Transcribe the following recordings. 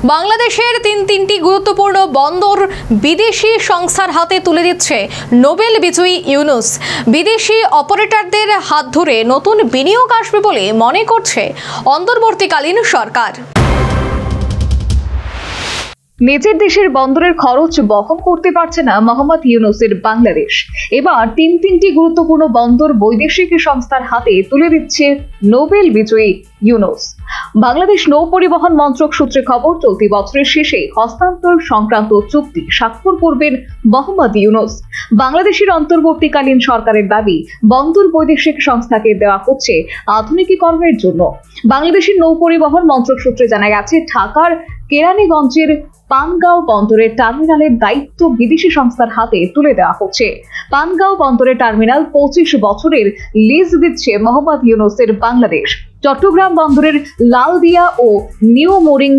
বাংলাদেশের তিনটি গুরুত্বপূর্ণ বন্দর বিদেশি সংস্থার হাতে তুলে দিচ্ছে নোবেল বিজয়ী ইউনুস। বিদেশি অপারেটরদের হাত ধরে নতুন বিনিয়োগ আসবে বলে মনে করছে অন্তর্বর্তীকালীন সরকার। নিজের দেশের বন্দরের খরচ বহন করতে পারছে না মোহাম্মদ ইউনুসের বাংলাদেশ। এবার তিনটি গুরুত্বপূর্ণ বন্দর বৈদেশিক সংস্থার হাতে তুলে দিচ্ছে নোবেল বিজয়ী ইউনুস। বাংলাদেশ নৌ পরিবহন মন্ত্রক সূত্রে খবর, চলতি বছরের শেষে হস্তান্তর সংক্রান্ত চুক্তি স্বাক্ষর করবেন মোহাম্মদ ইউনুস। বাংলাদেশের অন্তর্বর্তীকালীন সরকারের দাবি, বন্দর বৈদেশিক সংস্থাকে দেওয়া হচ্ছে আধুনিকীকরণের জন্য। বাংলাদেশের নৌ পরিবহন মন্ত্রক সূত্রে জানা গেছে, ঢাকার কেরানীগঞ্জের পানগাঁও বন্দরের টার্মিনালের দায়িত্ব বিদেশি সংস্থার হাতে তুলে দেওয়া হচ্ছে। পানগাঁও বন্দরের টার্মিনাল 25 বছরের লিজ দিচ্ছে মোহাম্মদ ইউনুসের বাংলাদেশ। চট্টগ্রাম বন্দরের লালদিয়া ও নিউ মোরিং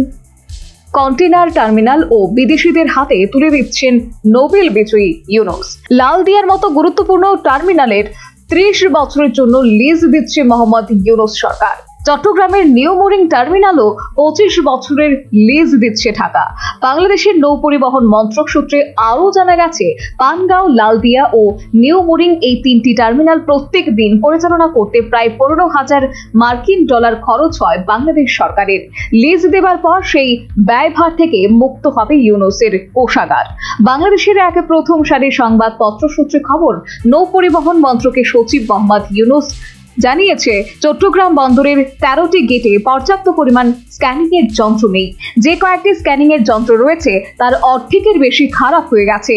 কন্টেনার টার্মিনাল ও বিদেশিদের হাতে তুলে দিচ্ছেন নোবেল বিজয়ী ইউনুস। লালদিয়ার মতো গুরুত্বপূর্ণ টার্মিনালের 30 বছরের জন্য লিজ দিচ্ছে মোহাম্মদ ইউনুস সরকার। চট্টগ্রামের নিউ মোরিং টার্মিনালও 25 বছরের লিজ দিচ্ছে ঢাকা। বাংলাদেশের নৌ পরিবহন মন্ত্রক সূত্রে আরও জানা গেছে, পানগাঁও, লালদিয়া ও নিউ মোরিং এই তিনটি টার্মিনাল প্রত্যেক দিন পরিচালনা করতে প্রায় 15,000 মার্কিন ডলার খরচ হয় বাংলাদেশ সরকারের। লিজ দেবার পর সেই ব্যয়ভার থেকে মুক্ত হবে ইউনুসের কোষাগার। বাংলাদেশের এক প্রথম সারির সংবাদপত্র সূত্রে খবর, নৌ পরিবহন মন্ত্রকের সচিব মোহাম্মদ ইউনুস জানিয়েছে, চট্টগ্রাম বন্দরের 13টি গেটে পর্যাপ্ত পরিমাণ স্ক্যানিং এর যন্ত্র নেই। যে কয়েকটি স্ক্যানিং এর যন্ত্র রয়েছে তার অর্ধেকের বেশি খারাপ হয়ে গেছে।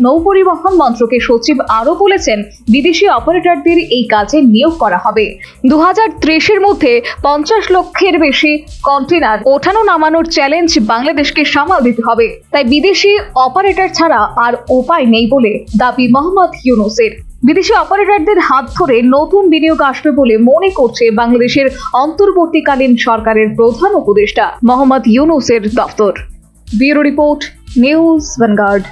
নৌ পরিবহন মন্ত্রকের সচিব আরও বলেছেন, বিদেশি অপারেটরদের এই কাজে নিয়োগ করা হবে। 2030-এর মধ্যে 50 লক্ষের বেশি কন্টেনার ওঠানো নামানোর চ্যালেঞ্জ বাংলাদেশকে সামাল দিতে হবে। তাই বিদেশি অপারেটর ছাড়া আর উপায় নেই বলে দাবি মোহাম্মদ ইউনুসের। বিদেশি অপারেটরদের হাত ধরে নতুন বিনিয়োগ আসবে বলে মনে করছে বাংলাদেশের অন্তর্বর্তীকালীন সরকারের প্রধান উপদেষ্টা মোহাম্মদ ইউনুসের দপ্তর। Bureau report, news vanguard.